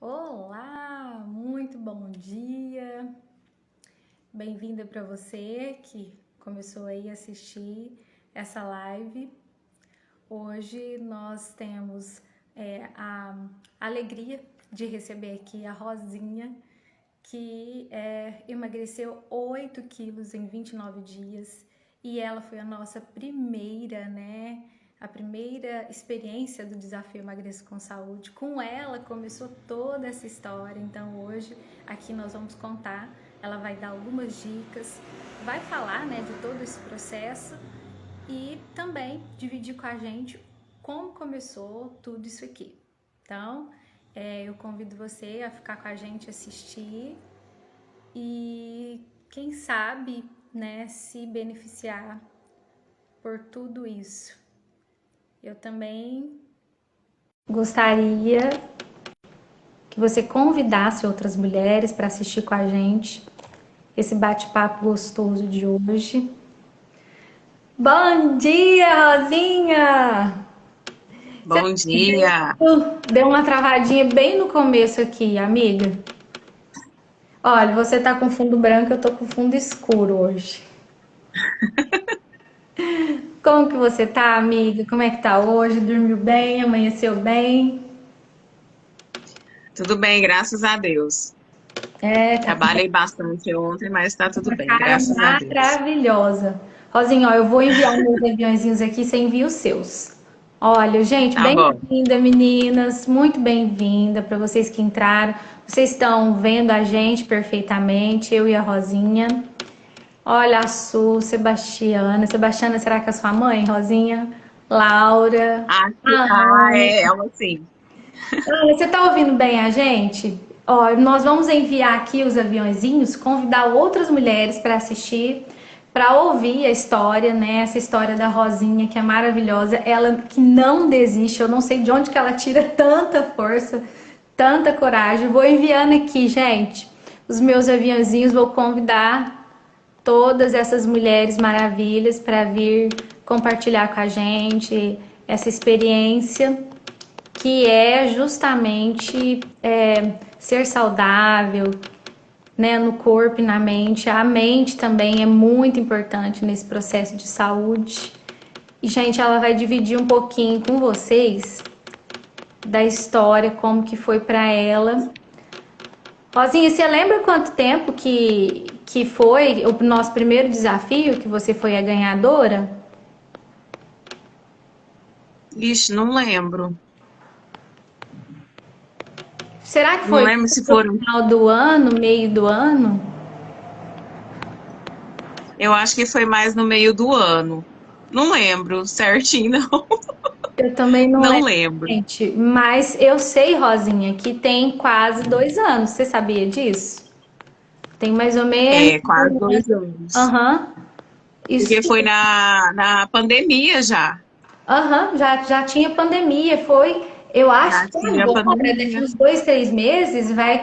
Olá, muito bom dia. Bem-vinda para você que começou aí a assistir essa live. Hoje nós temos a alegria de receber aqui a Rosinha, que emagreceu 8 quilos em 29 dias e ela foi a nossa primeira, a primeira experiência do desafio Emagreça com Saúde. Com ela começou toda essa história, então hoje aqui nós vamos contar, ela vai dar algumas dicas, vai falar de todo esse processo e também dividir com a gente como começou tudo isso aqui. Então, eu convido você a ficar com a gente, assistir e quem sabe, se beneficiar por tudo isso. Eu também gostaria que você convidasse outras mulheres para assistir com a gente esse bate-papo gostoso de hoje. Bom dia, Rosinha! Bom dia! Deu uma travadinha bem no começo aqui, amiga. Olha, você tá com fundo branco, eu tô com fundo escuro hoje. Como que você tá, amiga? Como é que tá hoje? Dormiu bem? Amanheceu bem? Tudo bem, graças a Deus. Tá com Trabalhei bastante ontem, mas está tudo uma bem, cara graças a Deus. maravilhosa. Rosinha, ó, eu vou enviar meus aviãozinhos aqui, você envia os seus. Olha, gente, Tá bom. bem-vinda, meninas, muito bem-vinda para vocês que entraram. Vocês estão vendo a gente perfeitamente, eu e a Rosinha. Olha a Su, Sebastiana. Sebastiana, será que é a sua mãe, Rosinha? Laura. É ela sim. Olha, você tá ouvindo bem a gente? Ó, nós vamos enviar aqui os aviãozinhos, convidar outras mulheres para assistir, para ouvir a história, Essa história da Rosinha, que é maravilhosa. Ela que não desiste, eu não sei de onde que ela tira tanta força, tanta coragem. Vou enviando aqui, gente, os meus aviãozinhos, vou convidar todas essas mulheres maravilhas para vir compartilhar com a gente essa experiência que é justamente ser saudável, no corpo e na mente. A mente também é muito importante nesse processo de saúde. E, gente, ela vai dividir um pouquinho com vocês da história, como que foi para ela. Rosinha, você lembra quanto tempo que foi o nosso primeiro desafio, que você foi a ganhadora? Ixi, não lembro. Será que Não foi lembro se no foram. final do ano, meio do ano? Eu acho que foi mais no meio do ano. Não lembro certinho, não. Eu também não Não lembro, lembro. gente. Mas eu sei, Rosinha, que tem quase 2 anos. Você sabia disso? Tem mais ou menos. É, quase 2 anos. Aham. Isso. Porque foi na pandemia já. Aham, já tinha pandemia. Foi. Eu acho Já que tinha agora, daqui pandemia. uns 2, 3 meses, vai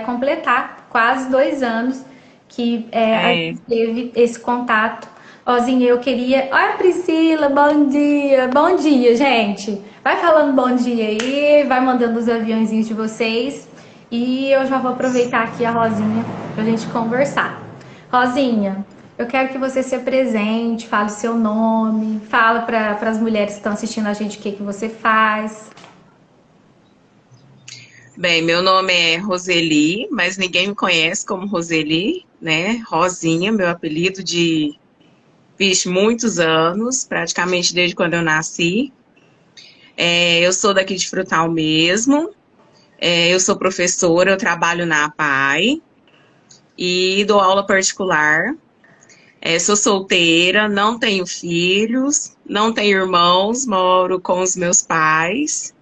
completar quase 2 anos que a É. gente teve esse contato. Rosinha, eu queria. Oi, Priscila, bom dia. Bom dia, gente. Vai falando bom dia aí, vai mandando os aviãozinhos de vocês. E eu já vou aproveitar aqui a Rosinha pra gente conversar. Rosinha, eu quero que você se apresente, fale o seu nome, fala para as mulheres que estão assistindo a gente o que você faz. Bem, meu nome é Roseli, mas ninguém me conhece como Roseli, né? Rosinha, meu apelido de, vixe, muitos anos, praticamente desde quando eu nasci. Eu sou daqui de Frutal mesmo, eu sou professora, eu trabalho na APAE e dou aula particular. Sou solteira, não tenho filhos, não tenho irmãos, moro com os meus pais.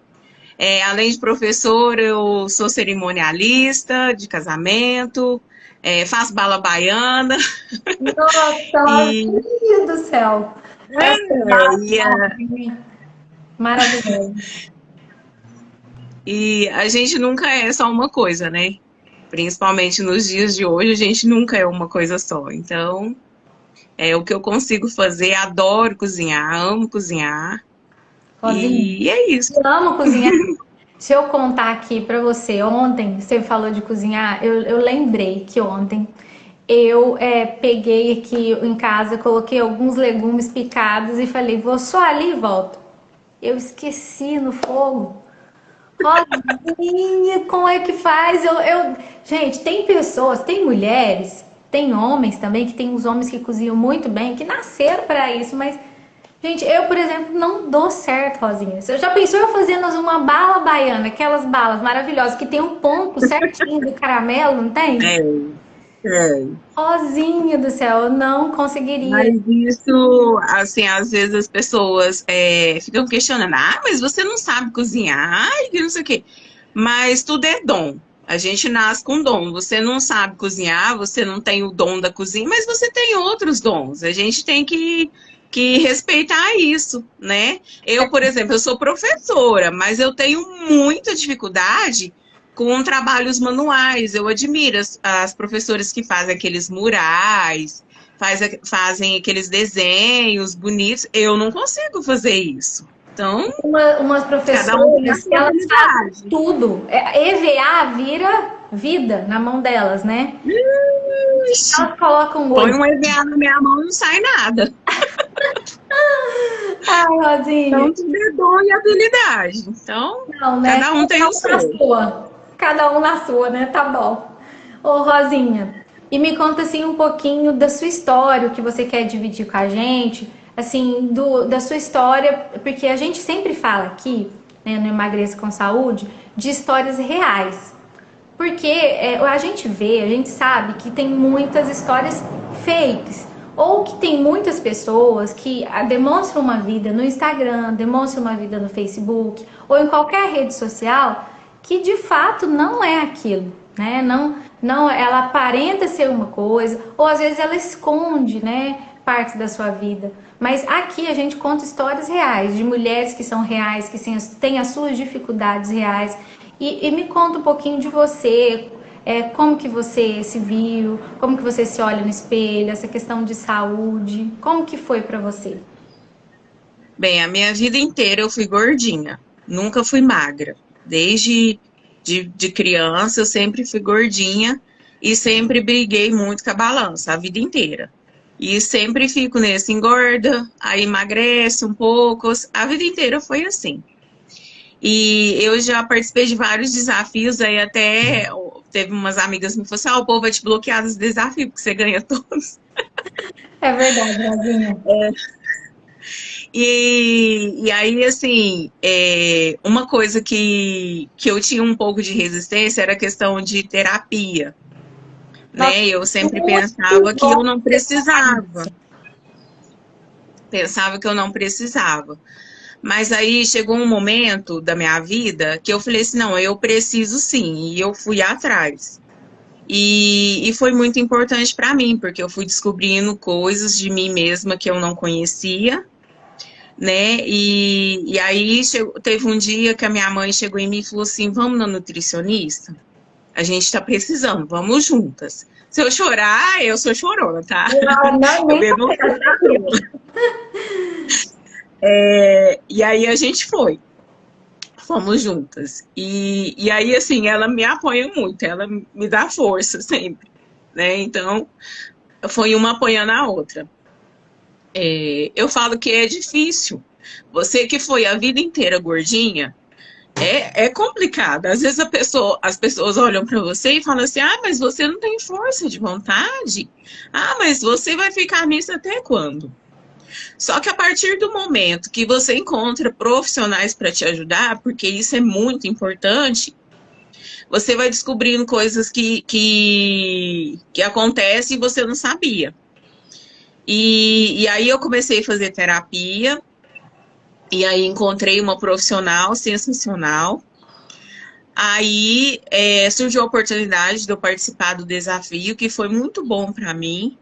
Além de professora, eu sou cerimonialista de casamento, faço bala baiana Nossa, e, filha do céu! Essa e, maravilhosa. e a gente nunca é só uma coisa, né? Principalmente nos dias de hoje, a gente nunca é uma coisa só. Então, é o que eu consigo fazer, adoro cozinhar, amo cozinhar Rosinha, e é isso. eu amo cozinhar. Se eu contar aqui pra você, ontem você falou de cozinhar, eu lembrei que ontem eu peguei aqui em casa, coloquei alguns legumes picados e falei, vou só ali e volto. Eu esqueci no fogo. Rosinha, como é que faz? Gente, tem pessoas, tem mulheres, tem homens também, que tem uns homens que cozinham muito bem, que nasceram para isso, mas, gente, eu, por exemplo, não dou certo, Rosinha. Você já pensou eu fazendo uma bala baiana, aquelas balas maravilhosas que tem um ponto certinho do caramelo, não tem? É, é. Rosinha do céu, eu não Mas conseguiria. isso, assim, às vezes as pessoas ficam questionando, mas você não sabe cozinhar, ai, que não sei o quê. Mas tudo é dom. A gente nasce com dom. Você não sabe cozinhar, você não tem o dom da cozinha, mas você tem outros dons. A gente tem que respeitar isso, né? Eu, por exemplo, eu sou professora, mas eu tenho muita dificuldade com trabalhos manuais. Eu admiro as professoras que fazem aqueles murais, fazem aqueles desenhos bonitos. Eu não consigo fazer isso. Então, Umas cada um tem a professoras que sua elas fazem habilidade. tudo. EVA vira vida na mão delas, né? Ixi, Elas colocam põe hoje. um EVA na minha mão e não sai nada. Ai, Rosinha, Então, tudo é dom e habilidade. Então, não, né? cada um tem Cada o um na seu. sua. Cada um na sua, né? Tá bom. Ô, Rosinha, e me conta assim um pouquinho da sua história, o que você quer dividir com a gente, assim, da sua história, porque a gente sempre fala aqui, né, no Emagreça com Saúde, de histórias reais. Porque a gente vê, a gente sabe que tem muitas histórias fakes. Ou que tem muitas pessoas que demonstram uma vida no Instagram, demonstram uma vida no Facebook, ou em qualquer rede social, que de fato não é aquilo, né? Não, ela aparenta ser uma coisa, ou às vezes ela esconde, né, partes da sua vida. Mas aqui a gente conta histórias reais, de mulheres que são reais, que têm as suas dificuldades reais. E me conta um pouquinho de você, como que você se viu, como que você se olha no espelho, essa questão de saúde, como que foi pra você? Bem, a minha vida inteira eu fui gordinha. Nunca fui magra. Desde de criança eu sempre fui gordinha e sempre briguei muito com a balança, a vida inteira. E sempre fico nesse, engorda, aí emagrece um pouco. A vida inteira foi assim. E eu já participei de vários desafios, aí até teve umas amigas que me falaram assim, o povo vai te bloquear dos desafios, porque você ganha todos. É verdade, Rosinha. E aí, assim, uma coisa que eu tinha um pouco de resistência era a questão de terapia, Nossa, né? Eu sempre muito pensava que eu bom não você falar precisava, isso. pensava que eu não precisava. Mas aí chegou um momento da minha vida que eu falei assim, não, eu preciso sim, e eu fui atrás. E foi muito importante para mim, porque eu fui descobrindo coisas de mim mesma que eu não conhecia, né? E aí teve um dia que a minha mãe chegou em mim e falou assim: vamos na nutricionista? A gente tá precisando, vamos juntas. Se eu chorar, eu sou chorona, tá? Não, não, Eu nem bebo começa, tranquilo. e aí a gente foi, fomos juntas. E aí, assim, ela me apoia muito, ela me dá força sempre, né? Então, foi uma apoiando a outra. Eu falo que é difícil. Você que foi a vida inteira gordinha, é complicado. Às vezes as pessoas olham para você e falam assim: ah, mas você não tem força de vontade. Ah, mas você vai ficar nisso até quando? Só que a partir do momento que você encontra profissionais para te ajudar, porque isso é muito importante, você vai descobrindo coisas que acontecem e você não sabia. E aí eu comecei a fazer terapia, e aí encontrei uma profissional sensacional. Aí surgiu a oportunidade de eu participar do desafio, que foi muito bom para mim.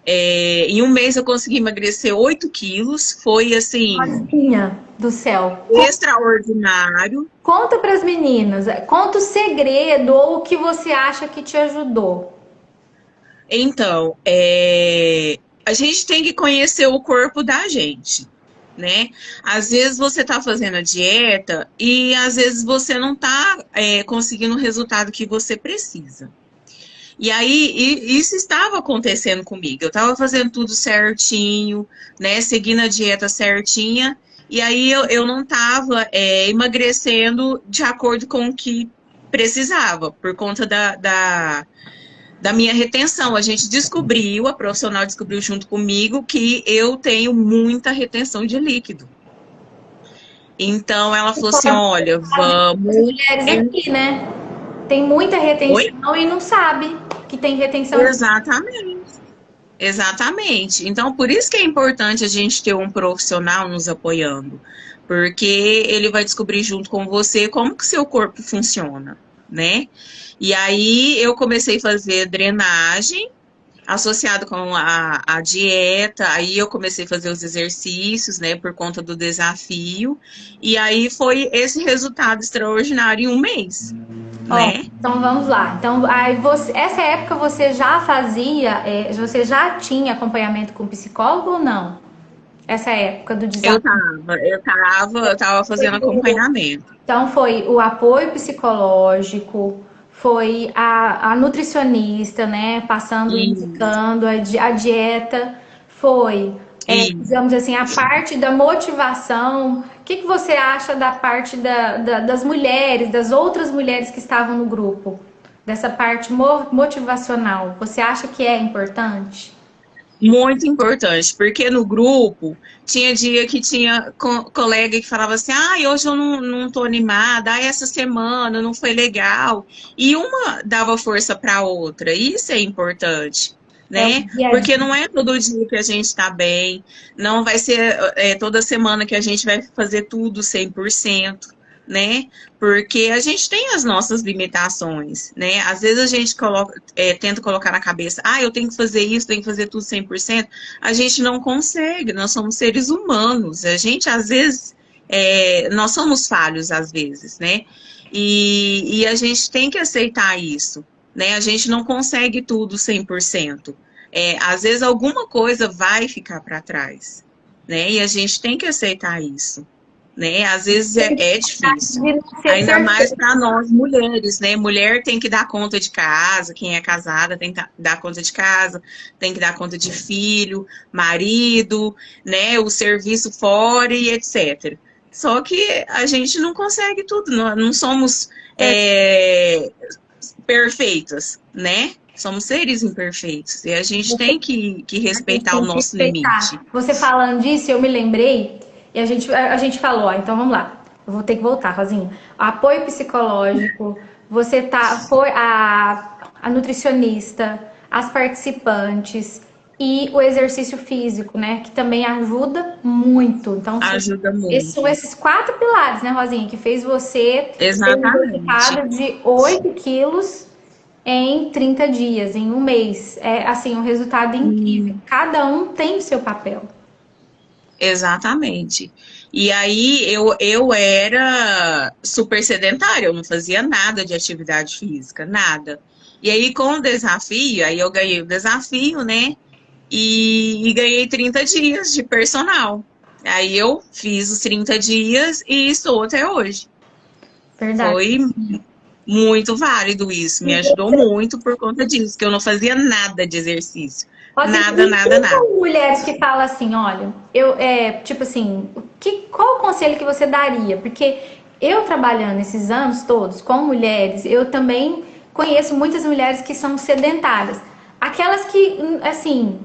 Em um mês eu consegui emagrecer 8 quilos, foi assim, Rosinha do céu. extraordinário. Conta para as meninas, conta o segredo ou o que você acha que te ajudou. Então, a gente tem que conhecer o corpo da gente. né? Às vezes você está fazendo a dieta e às vezes você não está conseguindo o resultado que você precisa. E aí, isso estava acontecendo comigo. Eu estava fazendo tudo certinho, né? Seguindo a dieta certinha. E aí, eu não estava emagrecendo de acordo com o que precisava, por conta da minha retenção. A gente descobriu, a profissional descobriu junto comigo, que eu tenho muita retenção de líquido. Então, ela falou assim, olha, As vamos... mulheres aqui, né? Tem muita Oi? retenção e não sabe que tem retenção. Exatamente. Exatamente. Então, por isso que é importante a gente ter um profissional nos apoiando, porque ele vai descobrir junto com você como que seu corpo funciona, né? E aí eu comecei a fazer drenagem associado com a dieta, aí eu comecei a fazer os exercícios, né, por conta do desafio, e aí foi esse resultado extraordinário em um mês, Ó, né? então vamos lá. Então, aí você, essa época você já fazia, você já tinha acompanhamento com psicólogo ou não? Essa época do desafio. Eu tava fazendo acompanhamento. Então foi o apoio psicológico, foi a nutricionista, né, passando, Isso, indicando a dieta, foi, isso. digamos assim, a parte da motivação. O que que você acha da parte das mulheres, das outras mulheres que estavam no grupo? Dessa parte motivacional, você acha que é importante? Muito importante, porque no grupo tinha dia que tinha colega que falava assim, hoje eu não tô animada, essa semana não foi legal. E uma dava força para a outra, isso é importante, É o né? dia a Porque dia. não é todo dia que a gente está bem, não vai ser toda semana que a gente vai fazer tudo 100%, né? Porque a gente tem as nossas limitações, né? Às vezes a gente tenta colocar na cabeça, eu tenho que fazer isso, tenho que fazer tudo 100%. A gente não consegue, nós somos seres humanos. A gente, às vezes, nós somos falhos, às vezes, né? E a gente tem que aceitar isso, né? A gente não consegue tudo 100%. Às vezes alguma coisa vai ficar para trás, né? E a gente tem que aceitar isso, né? Às vezes é difícil, De não ser ainda mais perfeito. para nós mulheres, né? Mulher tem que dar conta de casa, quem é casada tem que dar conta de casa, tem que dar conta de filho, marido, né? O serviço fora e etc. Só que a gente não consegue tudo, não somos perfeitas, né? Somos seres imperfeitos e a gente tem que A gente respeitar o tem que nosso limite. respeitar. Você falando disso, eu me lembrei, e a gente falou, ó, então vamos lá. Eu vou ter que voltar, Rosinha. Apoio psicológico, você foi a nutricionista, as participantes e o exercício físico, né? Que também ajuda muito. Então, Ajuda são muito. esses quatro pilares, né, Rosinha, que fez você ter um Exatamente. resultado de 8 quilos em 30 dias, em um mês. É assim, um resultado incrível. Cada um tem o seu papel. Exatamente. E aí eu era super sedentária, eu não fazia nada de atividade física, nada. E aí com o desafio, aí eu ganhei o desafio, né? E ganhei 30 dias de personal. Aí eu fiz os 30 dias e estou até hoje. Verdade. Foi muito válido isso, me E ajudou muito por conta disso, que eu não fazia nada de exercício. assim, Nada, e nada, quem nada. são mulheres que falam assim, olha, tipo assim, qual o conselho que você daria? Porque eu trabalhando esses anos todos com mulheres, eu também conheço muitas mulheres que são sedentárias. Aquelas que, assim,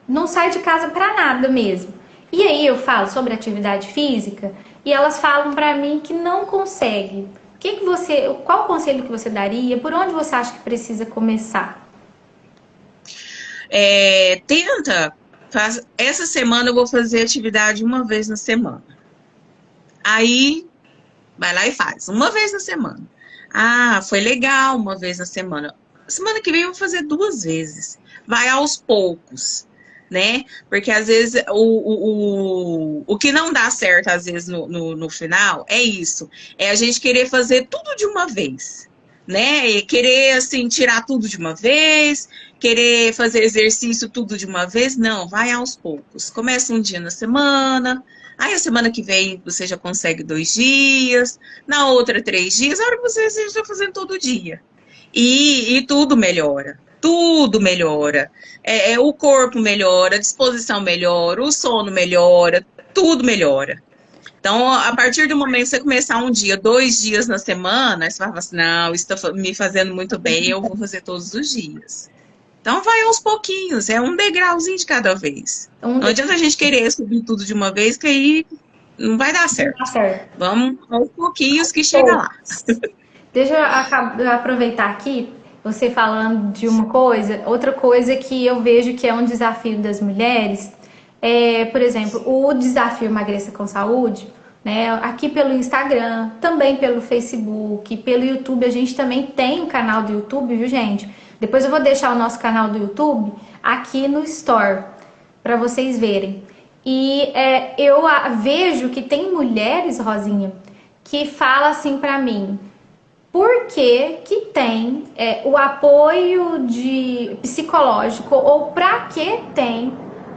não saem de casa para nada mesmo. E aí eu falo sobre atividade física e elas falam para mim que não consegue. Qual o conselho que você daria? Por onde você acha que precisa começar? Tenta, essa semana eu vou fazer atividade uma vez na semana. Aí, vai lá e faz, uma vez na semana. Foi legal uma vez na semana. Semana que vem eu vou fazer 2 vezes. Vai aos poucos, né? Porque às vezes o que não dá certo, às vezes, no final, é isso. É a gente querer fazer tudo de uma vez, né? E querer, assim, tirar tudo de uma vez, querer fazer exercício tudo de uma vez. Não, vai aos poucos. Começa um dia na semana, Aí a semana que vem você já consegue 2 dias, na outra 3 dias, a hora que você está fazendo todo dia. E tudo melhora. Tudo melhora. O corpo melhora, a disposição melhora, o sono melhora, tudo melhora. Então, a partir do momento que você começar um dia, 2 dias na semana, você vai falar assim, não, isso está me fazendo muito bem, eu vou fazer todos os dias. Então, vai aos pouquinhos, é um degrauzinho de cada vez. Não adianta a gente querer subir tudo de uma vez, que aí não vai dar certo. Tá certo. Vamos aos pouquinhos que chega lá. Deixa eu aproveitar aqui, você falando de uma coisa, outra coisa que eu vejo que é um desafio das mulheres, por exemplo, o desafio Emagreça com Saúde, né? Aqui pelo Instagram, também pelo Facebook, pelo YouTube, a gente também tem um canal do YouTube, viu, gente? Depois eu vou deixar o nosso canal do YouTube aqui no Store, para vocês verem. E eu vejo que tem mulheres, Rosinha, que falam assim para mim, por que que tem o apoio psicológico, ou para que tem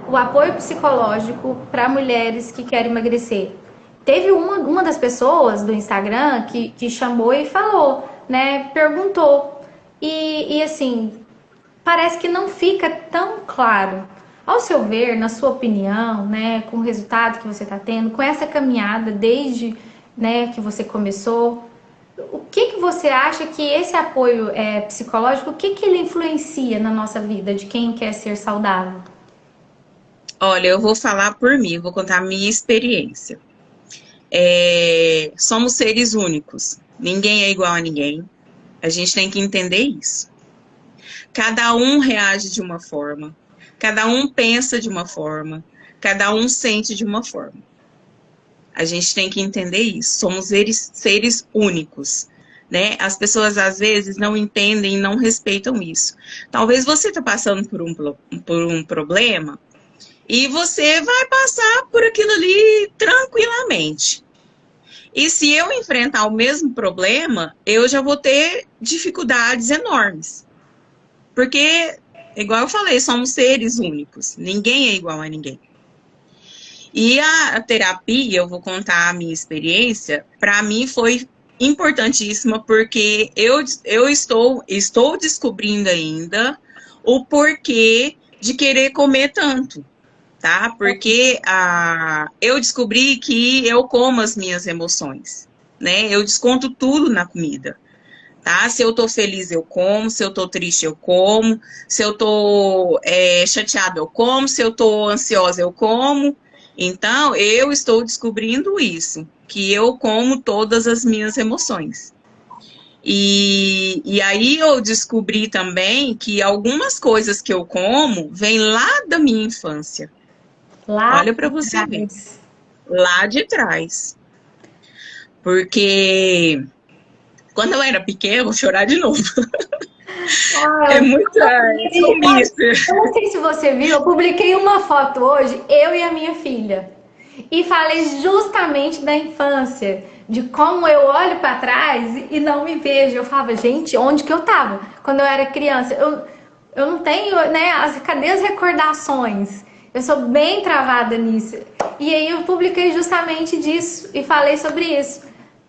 o apoio psicológico para mulheres que querem emagrecer? Teve uma das pessoas do Instagram que chamou e falou, né? Perguntou. E assim, parece que não fica tão claro. Ao seu ver, na sua opinião, né, com o resultado que você está tendo, com essa caminhada desde, né, que você começou, o que você acha que esse apoio psicológico, o que ele influencia na nossa vida de quem quer ser saudável? Olha, eu vou falar por mim, vou contar a minha experiência. Somos seres únicos, ninguém é igual a ninguém, a gente tem que entender isso. Cada um reage de uma forma, cada um pensa de uma forma, cada um sente de uma forma. A gente tem que entender isso, somos seres únicos, né? As pessoas às vezes não entendem e não respeitam isso. Talvez você está passando por um problema e você vai passar por aquilo ali tranquilamente. E se eu enfrentar o mesmo problema, eu já vou ter dificuldades enormes. Porque, igual eu falei, somos seres únicos. Ninguém é igual a ninguém. E a terapia, eu vou contar a minha experiência, para mim foi importantíssima, porque eu estou descobrindo ainda o porquê de querer comer tanto, tá? Porque eu descobri que eu como as minhas emoções, né? Eu desconto tudo na comida. Tá? Se eu tô feliz, eu como. Se eu tô triste, eu como. Se eu tô chateada, eu como. Se eu tô ansiosa, eu como. Então, eu estou descobrindo isso, que eu como todas as minhas emoções. E aí eu descobri também que algumas coisas que eu como vêm lá da minha infância. Olha para você ver. Lá de trás. Porque quando eu era pequena, vou chorar de novo. É muito eu não sei se você viu, eu publiquei uma foto hoje, eu e a minha filha. E falei justamente da infância, de como eu olho para trás e não me vejo. Eu falava, gente, onde que eu tava quando eu era criança? Eu não tenho, né? Cadê as recordações? Eu sou bem travada nisso. E aí eu publiquei justamente disso e falei sobre isso.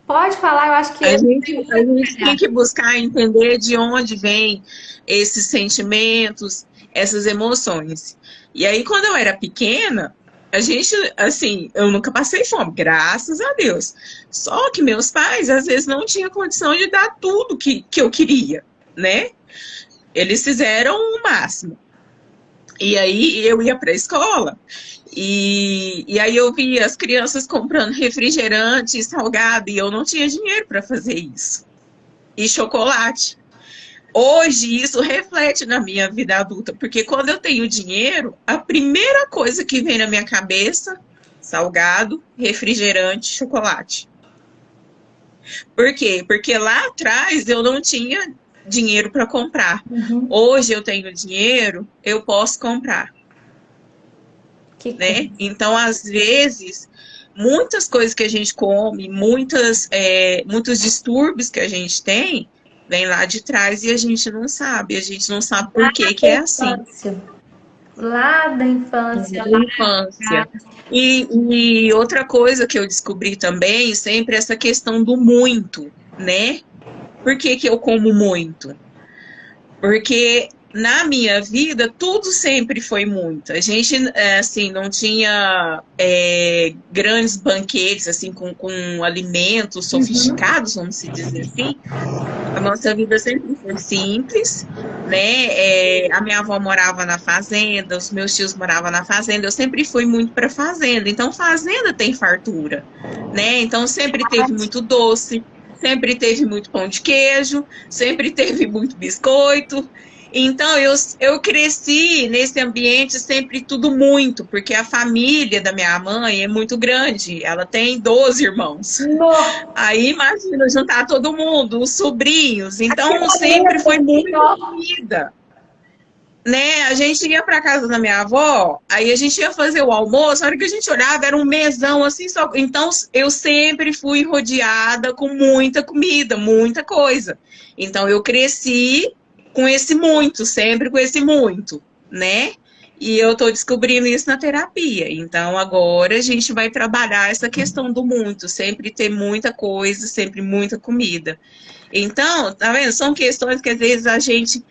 Pode falar, eu acho que... A gente tem que buscar entender de onde vem esses sentimentos, essas emoções. E aí, quando eu era pequena, a gente, assim, eu nunca passei fome, graças a Deus. Só que meus pais, às vezes, não tinham condição de dar tudo que eu queria, né? Eles fizeram o máximo. E aí, eu ia para a escola... E aí eu via as crianças comprando refrigerante, salgado, e eu não tinha dinheiro para fazer isso. E chocolate. Hoje isso reflete na minha vida adulta, porque quando eu tenho dinheiro, a primeira coisa que vem na minha cabeça, salgado, refrigerante, chocolate. Por quê? Porque lá atrás eu não tinha dinheiro para comprar. Hoje eu tenho dinheiro, eu posso comprar. Né? Então, às vezes, muitas coisas que a gente come, muitos distúrbios que a gente tem, vem lá de trás e a gente não sabe por que é assim. lá da infância, Da lá infância. atrás. E outra coisa que eu descobri também, sempre essa questão do muito, né? Por que que eu como muito? Porque na minha vida tudo sempre foi muito. A gente assim não tinha grandes banquetes assim com alimentos Uhum. sofisticados, vamos se dizer assim. A nossa vida sempre foi simples, né? A minha avó morava na fazenda, os meus tios moravam na fazenda. Eu sempre fui muito para fazenda. Então fazenda tem fartura, né? Então sempre teve muito doce. Sempre teve muito pão de queijo, sempre teve muito biscoito, então, eu cresci nesse ambiente sempre tudo muito, porque a família da minha mãe é muito grande, ela tem 12 irmãos. No, Aí, imagina, juntar todo mundo, os sobrinhos. Então, aquela sempre mesa foi assim, muita ó. comida, né? A gente ia para casa da minha avó, aí a gente ia fazer o almoço, a hora que a gente olhava era um mesão assim só. Então, eu sempre fui rodeada com muita comida, muita coisa. Então, eu cresci com esse muito, sempre com esse muito, né? E eu tô descobrindo isso na terapia. Então, agora a gente vai trabalhar essa questão do muito, sempre ter muita coisa, sempre muita comida. Então, tá vendo? São questões que às vezes a gente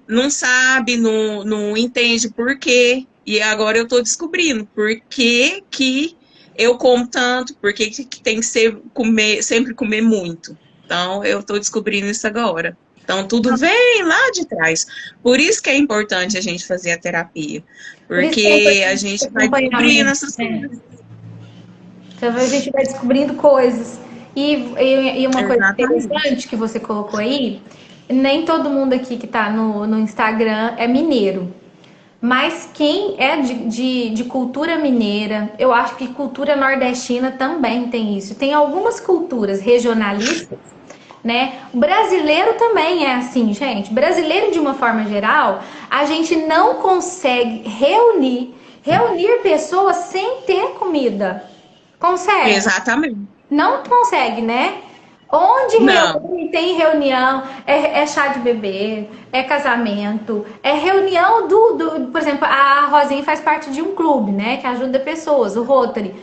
não sabe, não entende por quê. E agora eu estou descobrindo por que, que eu como tanto, por que, que tem que ser comer, sempre comer muito. Então, eu estou descobrindo isso agora. Então, tudo vem lá de trás. Por isso que é importante a gente fazer a terapia. Por isso que é Porque a importante esse gente vai descobrindo acompanhamento, essas né? coisas. Então a gente vai descobrindo coisas. E uma coisa Exatamente. interessante que você colocou aí, nem todo mundo aqui que está no Instagram é mineiro. Mas quem é de cultura mineira, eu acho que cultura nordestina também tem isso. Tem algumas culturas regionalistas, né? O brasileiro também é assim, gente. Brasileiro, de uma forma geral, a gente não consegue reunir pessoas sem ter comida. Consegue? Exatamente. Não consegue, né? Onde Não. reúne, tem reunião, é chá de bebê, é casamento, é reunião por exemplo, a Rosinha faz parte de um clube, né, que ajuda pessoas, o Rotary.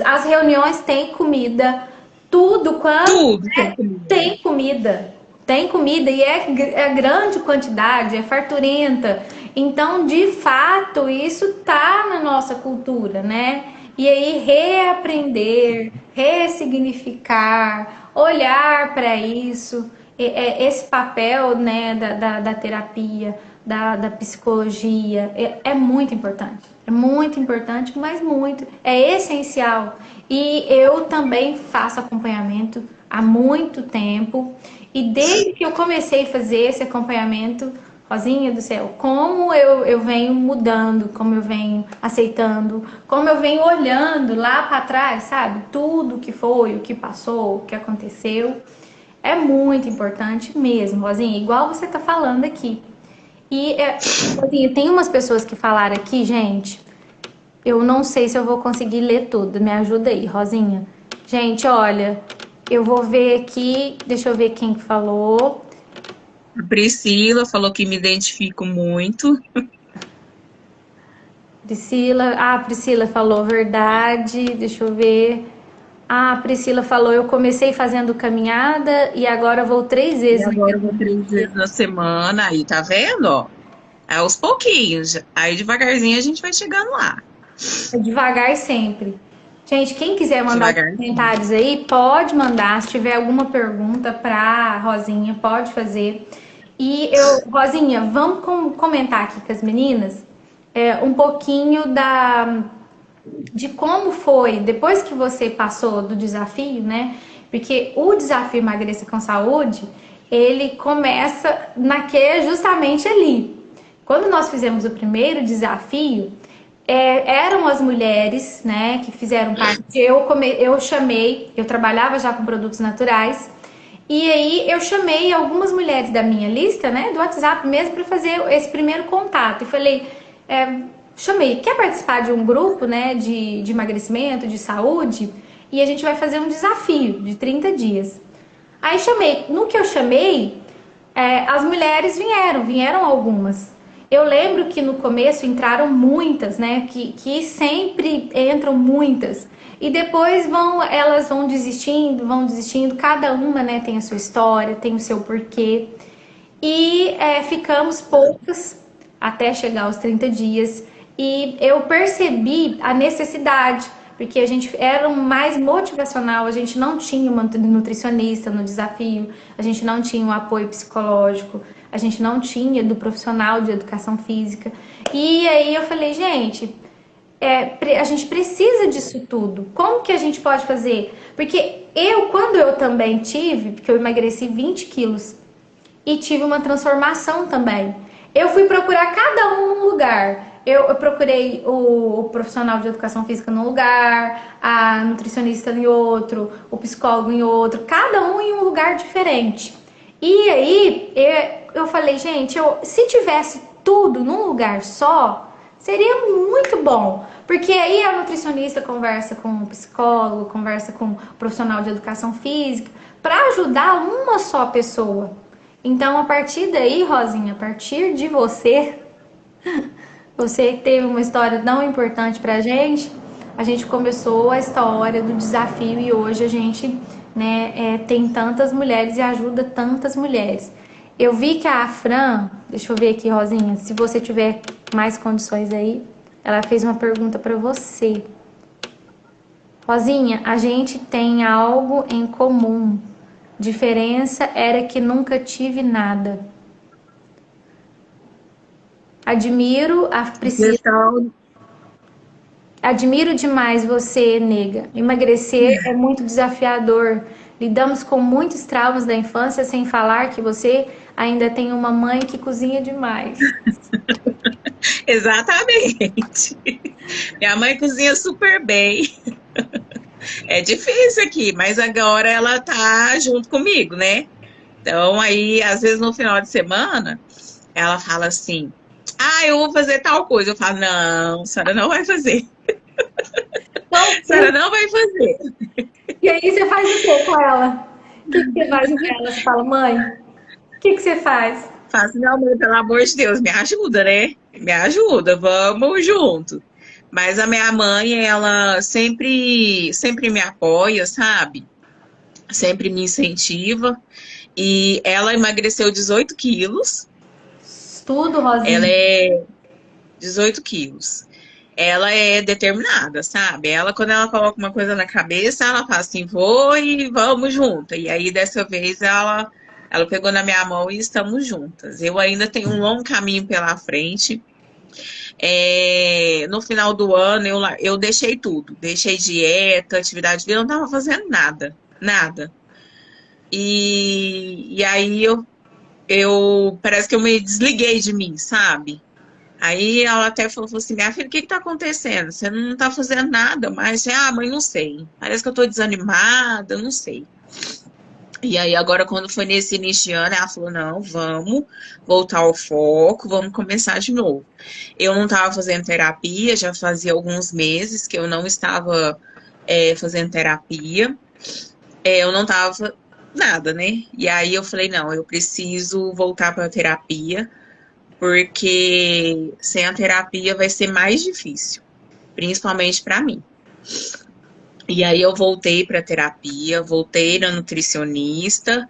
As reuniões têm comida, tudo quanto Tudo tem comida. tem comida. Tem comida e é grande quantidade, é farturenta. Então, de fato, isso tá na nossa cultura, né? E aí, reaprender, ressignificar, olhar para isso, esse papel, né, da terapia, da psicologia, é muito importante. É muito importante, mas muito, é essencial. E eu também faço acompanhamento há muito tempo. E desde que eu comecei a fazer esse acompanhamento, Rosinha do céu, como eu venho mudando, como eu venho aceitando, como eu venho olhando lá para trás, sabe? Tudo que foi, o que passou, o que aconteceu. É muito importante mesmo, Rosinha, igual você tá falando aqui. E, Rosinha, tem umas pessoas que falaram aqui, gente, eu não sei se eu vou conseguir ler tudo. Me ajuda aí, Rosinha. Gente, olha, eu vou ver aqui. Deixa eu ver quem que falou. A Priscila falou que me identifico muito. Priscila. Ah, a Priscila falou verdade. Deixa eu ver. Ah, a Priscila falou: eu comecei fazendo caminhada e agora vou 3 vezes E na agora eu vou academia. 3 vezes na semana. Aí, tá vendo? Ó? É aos pouquinhos. Aí, devagarzinho, a gente vai chegando lá. É devagar sempre. Gente, quem quiser mandar os Devagarzinho. comentários aí, pode mandar. Se tiver alguma pergunta para Rosinha, pode fazer. E Rosinha, vamos comentar aqui com as meninas um pouquinho de como foi, depois que você passou do desafio, né? Porque o desafio Emagreça com Saúde, ele começa justamente ali. Quando nós fizemos o primeiro desafio, eram as mulheres, né, que fizeram parte. Eu chamei, eu trabalhava já com produtos naturais, e aí eu chamei algumas mulheres da minha lista, né, do WhatsApp mesmo, para fazer esse primeiro contato. E falei, chamei, quer participar de um grupo, né, de emagrecimento, de saúde? E a gente vai fazer um desafio de 30 dias. Aí chamei, no que eu chamei, as mulheres vieram algumas. Eu lembro que no começo entraram muitas, né? Que sempre entram muitas. E depois elas vão desistindo, cada uma, né, tem a sua história, tem o seu porquê. E ficamos poucas até chegar aos 30 dias. E eu percebi a necessidade, porque a gente era mais motivacional, a gente não tinha uma nutricionista no desafio, a gente não tinha um apoio psicológico, a gente não tinha do profissional de educação física. E aí eu falei, gente, a gente precisa disso tudo. Como que a gente pode fazer? Porque quando eu também tive, porque eu emagreci 20 quilos e tive uma transformação também. Eu fui procurar cada um num lugar. Eu procurei o profissional de educação física num lugar, a nutricionista em outro, o psicólogo em outro, cada um em um lugar diferente. E aí eu falei, gente, se tivesse tudo num lugar só, seria muito bom. Porque aí a nutricionista conversa com o psicólogo, conversa com o profissional de educação física, para ajudar uma só pessoa. Então, a partir daí, Rosinha, a partir de você, você que teve uma história tão importante pra gente, a gente começou a história do desafio e hoje a gente, né, tem tantas mulheres e ajuda tantas mulheres. Eu vi que a Fran, deixa eu ver aqui, Rosinha, se você tiver mais condições aí, ela fez uma pergunta pra você. Rosinha, a gente tem algo em comum. Diferença era que nunca tive nada. Admiro a Priscila. Admiro demais você, nega. Emagrecer é muito desafiador. Lidamos com muitos traumas da infância, sem falar que você ainda tem uma mãe que cozinha demais. Exatamente. Minha mãe cozinha super bem. É difícil aqui, mas agora ela tá junto comigo, né? Então, aí, às vezes no final de semana, ela fala assim: ah, eu vou fazer tal coisa. Eu falo: não, a senhora não vai fazer. A senhora não vai fazer. E aí você faz o que com ela? O que você faz com ela? Você fala, mãe, o que você faz? Faço, não, mãe, pelo amor de Deus, me ajuda, né? Me ajuda, vamos junto. Mas a minha mãe, ela sempre me apoia, sabe? Sempre me incentiva. E ela emagreceu 18 quilos. Tudo, Rosinha. Ela é 18 quilos. Ela é determinada, sabe? Ela, quando ela coloca uma coisa na cabeça, ela fala assim, vou e vamos junto. E aí, dessa vez, ela pegou na minha mão e estamos juntas. Eu ainda tenho um longo caminho pela frente. No final do ano, eu deixei tudo. Deixei dieta, atividade física, eu não estava fazendo nada. Nada. E aí, parece que eu me desliguei de mim, sabe? Aí ela até falou assim, minha filha, o que tá acontecendo? Você não tá fazendo nada, mas, mãe, não sei. Parece que eu tô desanimada, não sei. E aí agora, quando foi nesse início de ano, ela falou, não, vamos voltar ao foco, vamos começar de novo. Eu não tava fazendo terapia, já fazia alguns meses que eu não estava fazendo terapia. Eu não tava nada, né? E aí eu falei, não, eu preciso voltar para a terapia, porque sem a terapia vai ser mais difícil, principalmente para mim. E aí eu voltei para a terapia, voltei na nutricionista,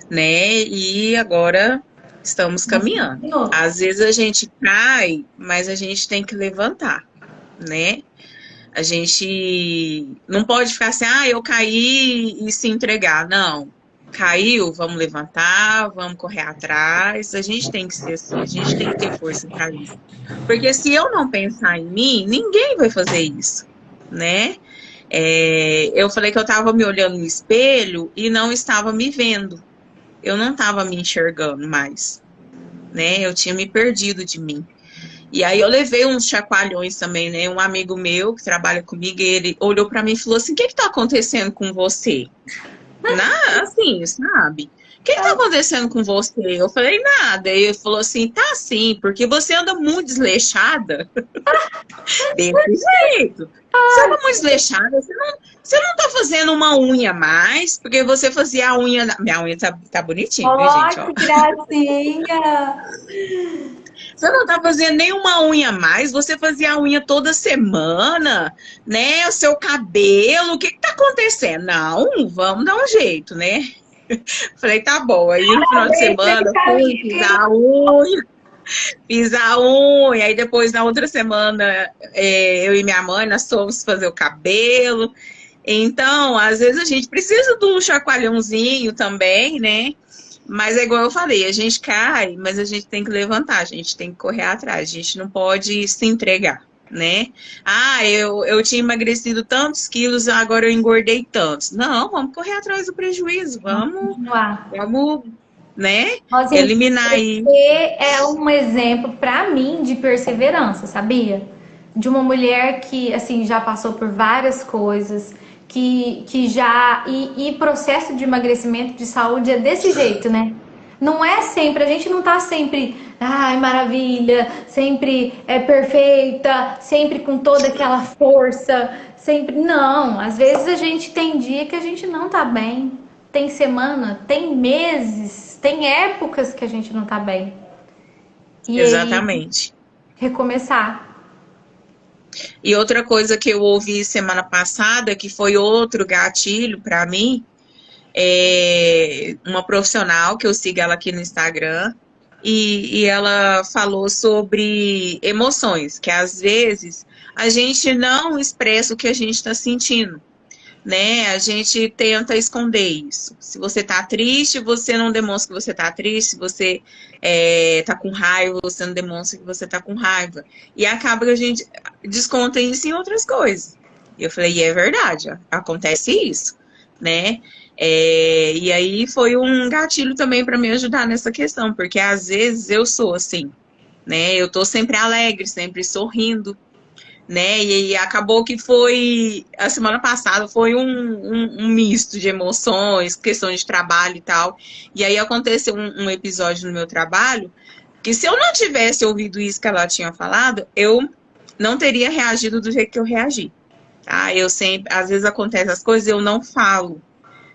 né? E agora estamos caminhando. Às vezes a gente cai, mas a gente tem que levantar, né? A gente não pode ficar assim, eu caí e se entregar. Não. Caiu, vamos levantar, vamos correr atrás. A gente tem que ser assim, a gente tem que ter força para isso. Porque se eu não pensar em mim, ninguém vai fazer isso, né? Eu falei que eu estava me olhando no espelho e não estava me vendo. Eu não estava me enxergando mais, né? Eu tinha me perdido de mim. E aí eu levei uns chacoalhões também, né? Um amigo meu que trabalha comigo, ele olhou para mim e falou assim, o que tá acontecendo com você? Assim, sabe? O que tá acontecendo com você? Eu falei, nada. Ele falou assim, tá assim, porque você anda muito desleixada. Desse jeito. Você anda muito desleixada, você não tá fazendo uma unha mais, porque você fazia a unha... Minha unha tá bonitinha, viu, gente? Ó, que gracinha! Você não tá fazendo nenhuma unha mais, você fazia a unha toda semana, né? O seu cabelo, o que que tá acontecendo? Não, vamos dar um jeito, né? Falei, tá bom. Aí no final de semana fui, fiz a unha, aí depois na outra semana eu e minha mãe nós fomos fazer o cabelo. Então, às vezes a gente precisa de um chacoalhãozinho também, né? Mas é igual eu falei, a gente cai, mas a gente tem que levantar, a gente tem que correr atrás, a gente não pode se entregar, né? Ah, eu tinha emagrecido tantos quilos, agora eu engordei tantos. Não, vamos correr atrás do prejuízo, vamos, né? Rosinha, Eliminar aí. você é um exemplo para mim de perseverança, sabia? De uma mulher que assim já passou por várias coisas, que já e processo de emagrecimento de saúde é desse jeito, né? Não é sempre, a gente não tá sempre, ai, maravilha, sempre é perfeita, sempre com toda aquela força, sempre. Não, às vezes a gente tem dia que a gente não tá bem, tem semana, tem meses, tem épocas que a gente não tá bem. E aí, Exatamente. recomeçar. E outra coisa que eu ouvi semana passada, que foi outro gatilho para mim, é uma profissional que eu sigo ela aqui no Instagram, e ela falou sobre emoções, que às vezes a gente não expressa o que a gente está sentindo, né? A gente tenta esconder isso. Se você tá triste, você não demonstra que você tá triste. Se você tá com raiva, você não demonstra que você tá com raiva. E acaba que a gente desconta isso em outras coisas. E eu falei, e é verdade, ó, acontece isso, né? E aí foi um gatilho também para me ajudar nessa questão, porque às vezes eu sou assim, né? Eu tô sempre alegre, sempre sorrindo, né? E acabou que foi, a semana passada foi um misto de emoções, questão de trabalho e tal. E aí aconteceu um episódio no meu trabalho que se eu não tivesse ouvido isso que ela tinha falado, eu não teria reagido do jeito que eu reagi. Tá? Eu sempre, às vezes acontecem as coisas, eu não falo,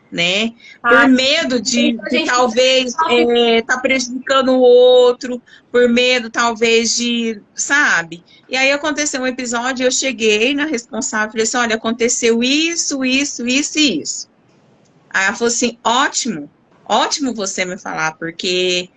né? Por Ah, medo a de gente talvez tá prejudicando o outro, por medo talvez de, sabe? E aí aconteceu um episódio, eu cheguei na responsável e falei assim, olha, aconteceu isso, isso, isso e isso. Aí ela falou assim, ótimo, ótimo você me falar, porque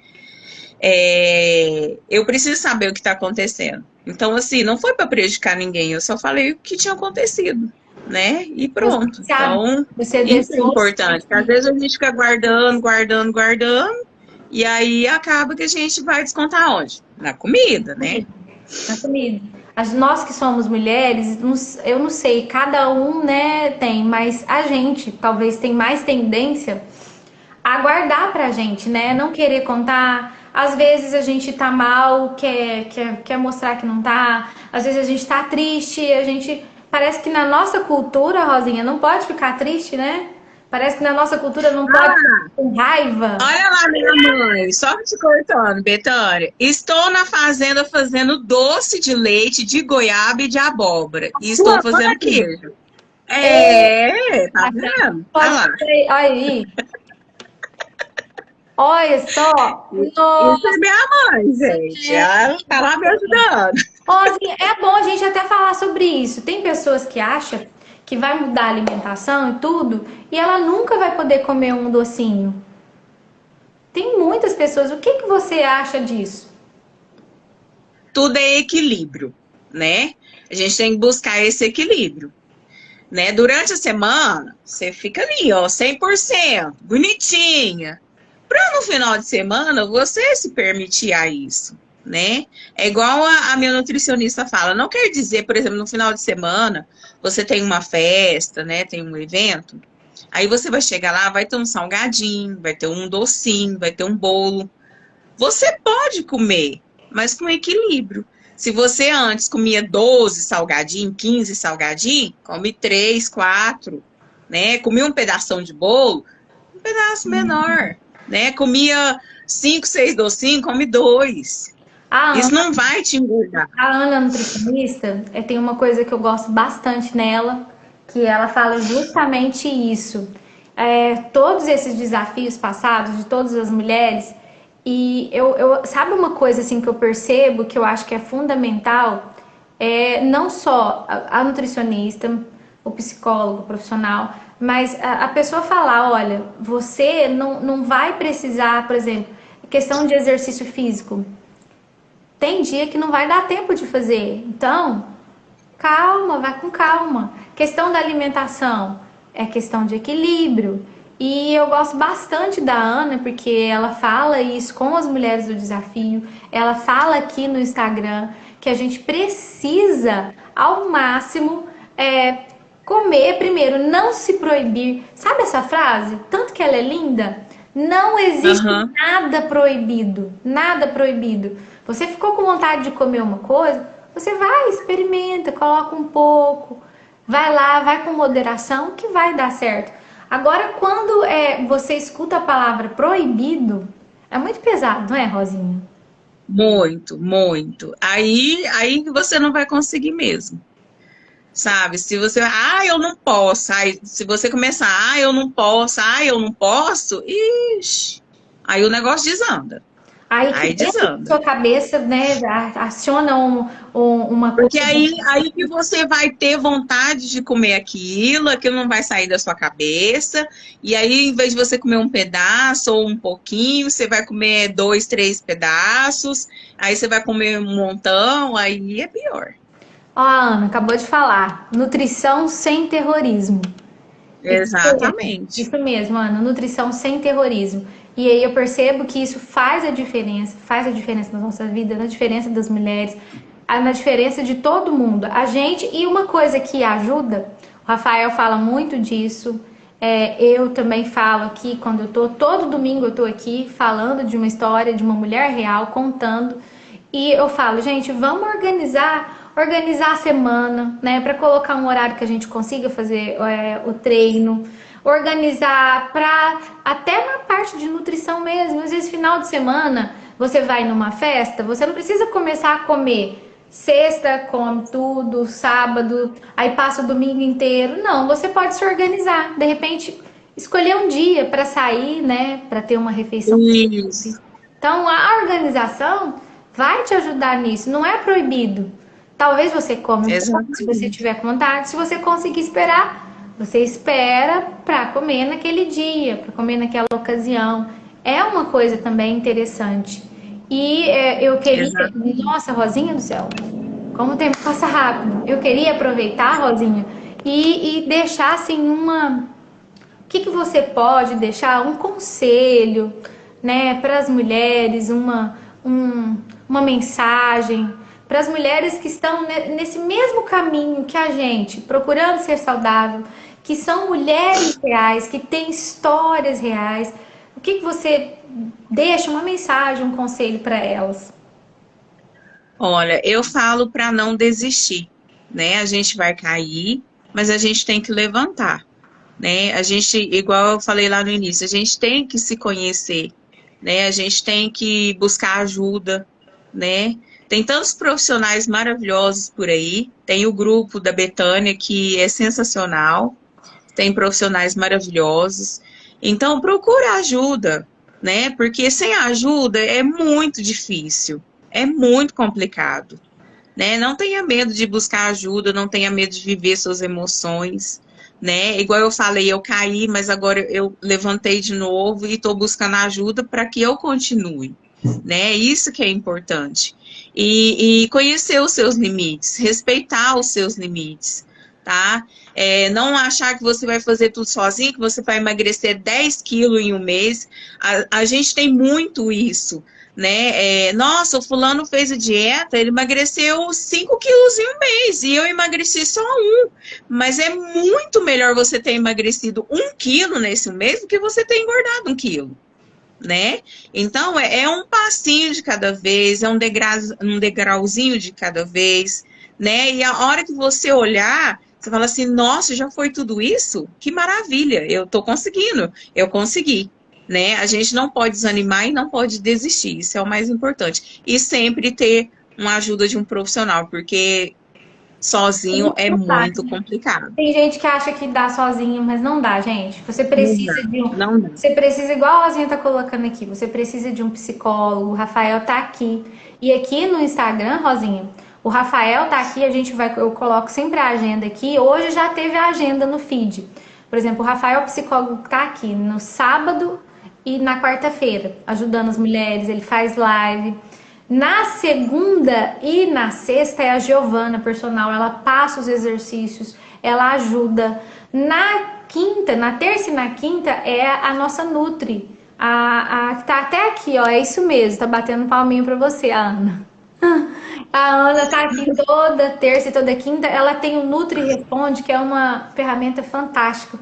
eu preciso saber o que está acontecendo. Então, assim, não foi para prejudicar ninguém, eu só falei o que tinha acontecido, né? E você pronto. sabe, Então, você isso é deixou importante. Às vezes a gente fica guardando, guardando, guardando, e aí acaba que a gente vai descontar onde? Na comida, né? na comida. Nós que somos mulheres, eu não sei, cada um, né, tem, mas a gente talvez tem mais tendência a guardar pra gente, né? Não querer contar. Às vezes a gente tá mal, quer mostrar que não tá. Às vezes a gente tá triste, a gente. Parece que na nossa cultura, Rosinha, não pode ficar triste, né? Parece que na nossa cultura não pode ficar com raiva. Olha lá, minha mãe, só te cortando, Betânia. Estou na fazenda fazendo doce de leite de goiaba e de abóbora. E estou Sua fazendo mãe queijo. Tá vendo? Olha pode lá. fazer. Aí. Olha só. Isso é Nossa, minha mãe, gente. Ela tá lá me ajudando. Rosinha, é bom a gente até falar sobre isso. Tem pessoas que acham que vai mudar a alimentação e tudo, e ela nunca vai poder comer um docinho. Tem muitas pessoas. O que que você acha disso? Tudo é equilíbrio, né? A gente tem que buscar esse equilíbrio, né? Durante a semana, você fica ali, ó, 100%, bonitinha. Para no final de semana, você se permitir a isso, né? É igual a minha nutricionista fala, não quer dizer, por exemplo, no final de semana, você tem uma festa, né? Tem um evento, aí você vai chegar lá, vai ter um salgadinho, vai ter um docinho, vai ter um bolo. Você pode comer, mas com equilíbrio. Se você antes comia 12 salgadinhos, 15 salgadinhos, come 3, 4, né? Comia um pedação de bolo, um pedaço menor, né? Comia 5, 6 docinhos, come 2. A Isso Ana, não vai te engordar. a Ana nutricionista, tem uma coisa que eu gosto bastante nela, que ela fala justamente isso. Todos esses desafios passados de todas as mulheres, E sabe uma coisa assim que eu percebo, que eu acho que é fundamental, não só a nutricionista, o psicólogo, o profissional, mas a pessoa falar, olha, você não vai precisar, por exemplo, questão de exercício físico. Tem dia que não vai dar tempo de fazer. Então, calma, vai com calma. Questão da alimentação é questão de equilíbrio. E eu gosto bastante da Ana, porque ela fala isso com as mulheres do desafio. Ela fala aqui no Instagram que a gente precisa, ao máximo, comer primeiro, não se proibir. Sabe essa frase? Tanto que ela é linda. Não existe nada proibido. Nada proibido. Você ficou com vontade de comer uma coisa, você vai, experimenta, coloca um pouco, vai lá, vai com moderação que vai dar certo. Agora, quando você escuta a palavra proibido, é muito pesado, não é, Rosinha? Muito, muito. Aí você não vai conseguir mesmo. Sabe? Se você, eu não posso. Aí, se você começar, eu não posso, ixi, aí o negócio desanda. Aí que Aí dentro da desanda. sua cabeça, né, aciona uma Porque coisa. aí que você vai ter vontade de comer aquilo não vai sair da sua cabeça. E aí, em vez de você comer um pedaço ou um pouquinho, você vai comer 2, 3 pedaços. Aí você vai comer um montão, aí é pior. Ó, a Ana acabou de falar, nutrição sem terrorismo. Exatamente. Isso mesmo, Ana, nutrição sem terrorismo. E aí eu percebo que isso faz a diferença na nossa vida, na diferença das mulheres, na diferença de todo mundo. A gente, e uma coisa que ajuda, o Rafael fala muito disso, eu também falo aqui, quando eu tô, todo domingo eu tô aqui falando de uma história de uma mulher real, contando, e eu falo, gente, vamos organizar a semana, né, para colocar um horário que a gente consiga fazer o treino, organizar para até na parte de nutrição mesmo. Às vezes final de semana você vai numa festa, você não precisa começar a comer sexta, come tudo, sábado, aí passa o domingo inteiro. Não, você pode se organizar, de repente escolher um dia para sair, né, para ter uma refeição. Isso, Então a organização vai te ajudar nisso, não é proibido. Talvez você come um pouco, se você exatamente. tiver com vontade, se você conseguir esperar, você espera para comer naquele dia, para comer naquela ocasião. É uma coisa também interessante. E eu queria, Exatamente. nossa, Rosinha do céu, como o tempo passa rápido. Eu queria aproveitar, Rosinha, e deixar assim o que você pode deixar um conselho, né, para as mulheres, uma mensagem para as mulheres que estão nesse mesmo caminho que a gente, procurando ser saudável, que são mulheres reais, que têm histórias reais. O que você deixa uma mensagem, um conselho para elas? Olha, eu falo para não desistir, né? A gente vai cair, mas a gente tem que levantar, né? A gente, igual eu falei lá no início, a gente tem que se conhecer, né? A gente tem que buscar ajuda, né? Tem tantos profissionais maravilhosos por aí. Tem o grupo da Betânia, que é sensacional. Tem profissionais maravilhosos. Então, procura ajuda, né? Porque sem ajuda é muito difícil, é muito complicado, né? Não tenha medo de buscar ajuda, não tenha medo de viver suas emoções, né? Igual eu falei, eu caí, mas agora eu levantei de novo e estou buscando ajuda para que eu continue, né? Isso que é importante. E conhecer os seus limites, respeitar os seus limites, tá? Não achar que você vai fazer tudo sozinho, que você vai emagrecer 10 quilos em um mês. A gente tem muito isso, né? Nossa, o fulano fez a dieta, ele emagreceu 5 quilos em um mês e eu emagreci só um. Mas é muito melhor você ter emagrecido 1 quilo nesse mês do que você ter engordado 1 quilo, né? Então, é um passinho de cada vez, é um degrauzinho de cada vez, né? E a hora que você olhar, você fala assim, nossa, já foi tudo isso? Que maravilha, eu tô conseguindo, eu consegui, né? A gente não pode desanimar e não pode desistir, isso é o mais importante. E sempre ter uma ajuda de um profissional, porque Sozinho é muito complicado. Tem gente que acha que dá sozinho, mas não dá, gente. Você Não dá, precisa de um. não dá. Você precisa, igual a Rosinha tá colocando aqui, você precisa de um psicólogo. O Rafael tá aqui. E aqui no Instagram, Rosinha, o Rafael tá aqui, a gente vai. Eu coloco sempre a agenda aqui. Hoje já teve a agenda no feed. Por exemplo, o Rafael, psicólogo, tá aqui no sábado e na quarta-feira, ajudando as mulheres. Ele faz live. Na segunda e na sexta é a Giovana personal, ela passa os exercícios, ela ajuda. Na quinta, na terça e na quinta é a nossa Nutri. A que tá até aqui, ó, é isso mesmo, tá batendo palminho pra você, a Ana. A Ana tá aqui toda terça e toda quinta. Ela tem o Nutri Responde, que é uma ferramenta fantástica.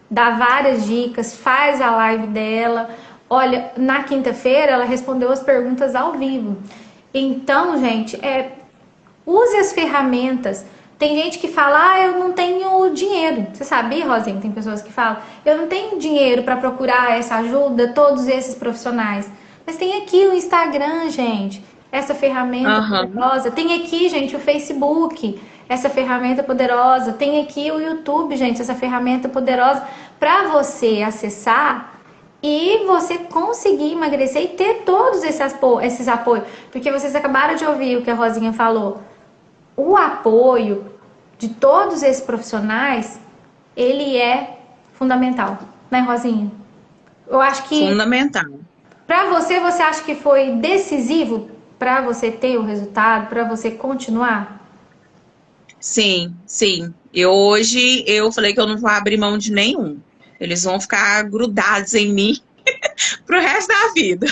Dá várias dicas, faz a live dela. Olha, na quinta-feira ela respondeu as perguntas ao vivo. Então, gente, use as ferramentas. Tem gente que fala, eu não tenho dinheiro. Você sabia, Rosinha? Tem pessoas que falam, eu não tenho dinheiro para procurar essa ajuda, todos esses profissionais. Mas tem aqui o Instagram, gente, essa ferramenta poderosa. Tem aqui, gente, o Facebook, essa ferramenta poderosa. Tem aqui o YouTube, gente, essa ferramenta poderosa para você acessar e você conseguir emagrecer e ter todos esses apoios. Porque vocês acabaram de ouvir o que a Rosinha falou. O apoio de todos esses profissionais, ele é fundamental, né, Rosinha? Eu acho que Fundamental. para você, você acha que foi decisivo para você ter o resultado, para você continuar? Sim, sim. Hoje eu falei que eu não vou abrir mão de nenhum. Eles vão ficar grudados em mim pro resto da vida.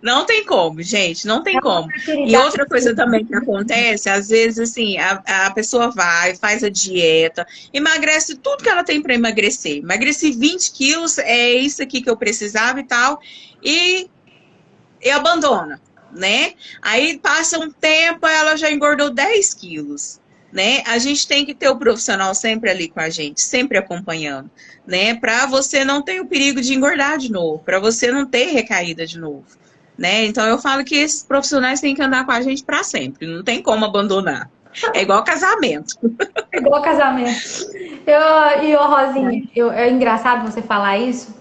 Não tem como, gente, não tem como. E outra coisa também que acontece, às vezes, assim, a pessoa vai, faz a dieta, emagrece tudo que ela tem para emagrecer. Emagreci 20 quilos, é isso aqui que eu precisava e tal, e abandona, né? Aí passa um tempo, ela já engordou 10 quilos. Né? A gente tem que ter o profissional sempre ali com a gente, sempre acompanhando, né? Para você não ter o perigo de engordar de novo, para você não ter recaída de novo, né? Então eu falo que esses profissionais têm que andar com a gente para sempre, não tem como abandonar. É igual casamento. É igual casamento. Rosinha, é engraçado você falar isso.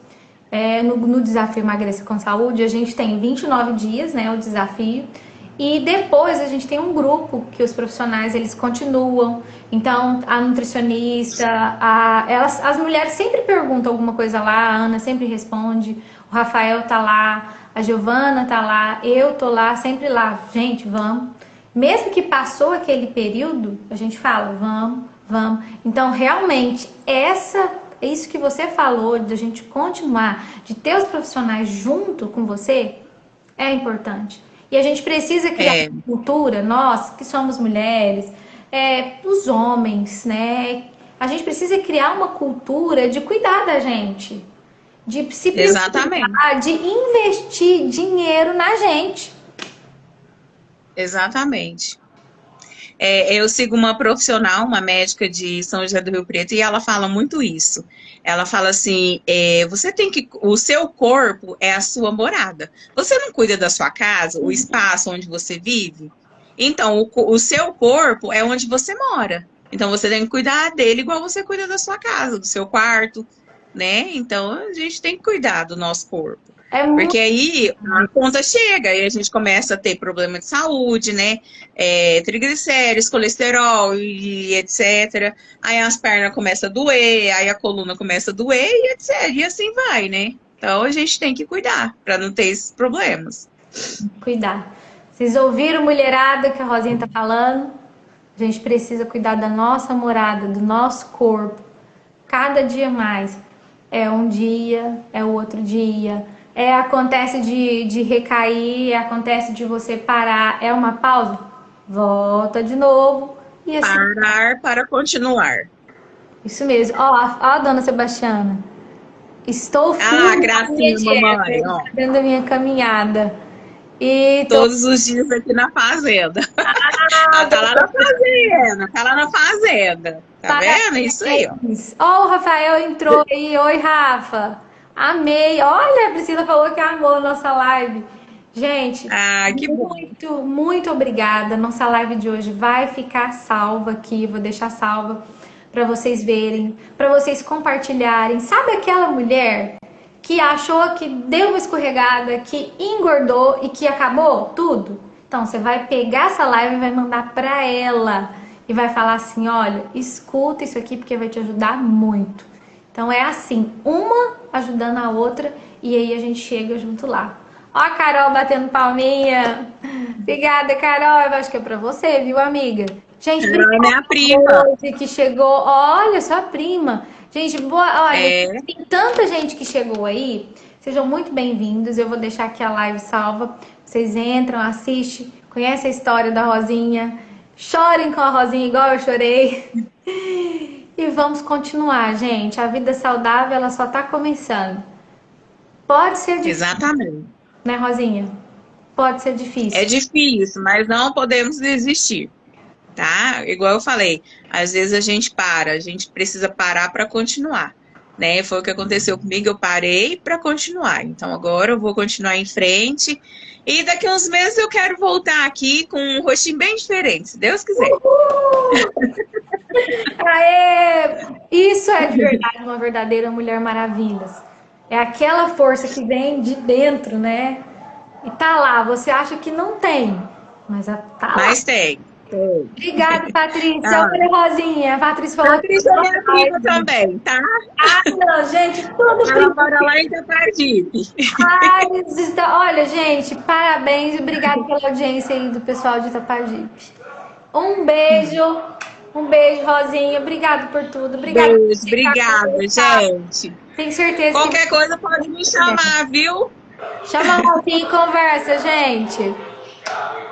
No desafio Emagreça com Saúde, a gente tem 29 dias, né, o desafio. E depois a gente tem um grupo que os profissionais eles continuam. Então, a nutricionista, as mulheres sempre perguntam alguma coisa lá, a Ana sempre responde, o Rafael tá lá, a Giovana tá lá, eu tô lá, sempre lá. Gente, vamos. Mesmo que passou aquele período, a gente fala, vamos, vamos. Então, realmente, isso que você falou, de a gente continuar, de ter os profissionais junto com você, é importante. E a gente precisa criar uma cultura, nós que somos mulheres, os homens, né? A gente precisa criar uma cultura de cuidar da gente, de se preocupar, de investir dinheiro na gente. Exatamente. Eu sigo uma profissional, uma médica de São José do Rio Preto, e ela fala muito isso. Ela fala assim, o seu corpo é a sua morada. Você não cuida da sua casa, o espaço onde você vive? Então, o seu corpo é onde você mora. Então, você tem que cuidar dele igual você cuida da sua casa, do seu quarto, né? Então, a gente tem que cuidar do nosso corpo. Porque aí a conta chega e a gente começa a ter problema de saúde, né? Triglicéridos, colesterol e etc. Aí as pernas começam a doer, aí a coluna começa a doer e etc. E assim vai, né? Então a gente tem que cuidar para não ter esses problemas. Cuidar. Vocês ouviram, mulherada, que a Rosinha tá falando? A gente precisa cuidar da nossa morada, do nosso corpo. Cada dia mais. É um dia, é o outro dia. Acontece de recair, acontece de você parar. É uma pausa? Volta de novo. E assim, parar para continuar. Isso mesmo. Ó, dona Sebastiana. Estou firme na minha mamãe, dentro da minha caminhada. Todos os dias aqui na fazenda. Ela tá lá na fazenda, tá lá na fazenda. Tá vendo? Isso aí, ó. Ó, o Rafael entrou aí. Oi, Rafa. Amei. Olha, a Priscila falou que amou a nossa live. Gente, Ah, que bom. muito obrigada. Nossa live de hoje vai ficar salva aqui, vou deixar salva para vocês verem, para vocês compartilharem. Sabe aquela mulher que achou que deu uma escorregada, que engordou e que acabou tudo? Então você vai pegar essa live e vai mandar para ela e vai falar assim: olha, escuta isso aqui porque vai te ajudar muito. Então é assim, uma ajudando a outra e aí a gente chega junto lá. Ó a Carol batendo palminha. Obrigada, Carol. Eu acho que é pra você, viu, amiga? Gente, Ela é obrigada minha prima. hoje que chegou. Olha, sua prima. Gente, boa. Olha, É, tem tanta gente que chegou aí. Sejam muito bem-vindos. Eu vou deixar aqui a live salva. Vocês entram, assistem, conhecem a história da Rosinha. Chorem com a Rosinha igual eu chorei. E vamos continuar, gente. A vida saudável, ela só tá começando. Pode ser difícil, exatamente. né, Rosinha? Pode ser É difícil. difícil, mas não podemos desistir, tá? Igual eu falei, às vezes a gente para, a gente precisa parar para continuar, né? Foi o que aconteceu comigo, eu parei para continuar. Então agora eu vou continuar em frente e daqui a uns meses eu quero voltar aqui com um rostinho bem diferente, se Deus quiser. Aê! Isso é de verdade uma verdadeira Mulher Maravilhas. É aquela força que vem de dentro, né? E tá lá. Você acha que não tem, mas tá lá. Mas tem. Tem. Obrigada, Patrícia. Ah, Olha, Rosinha. A Patrícia falou que Patrícia é minha prima também, tá? não, gente, tudo Ela mora lá em Itacardipe. Olha, gente, parabéns e obrigada pela audiência aí do pessoal de Itapajipe. Um beijo, um beijo, Rosinha. Obrigada por tudo. Obrigada por Beijo, ficar obrigada, conversar. gente. Tenho certeza que Qualquer coisa pode me chamar, viu? chama a Rosinha e conversa, gente.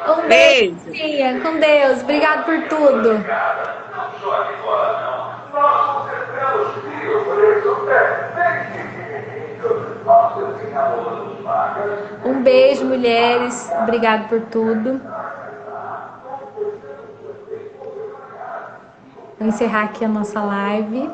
Um beijo, Beijo. Rosinha. Com Deus. Obrigada por tudo. Um beijo, mulheres. Obrigado por tudo. Vou encerrar aqui a nossa live.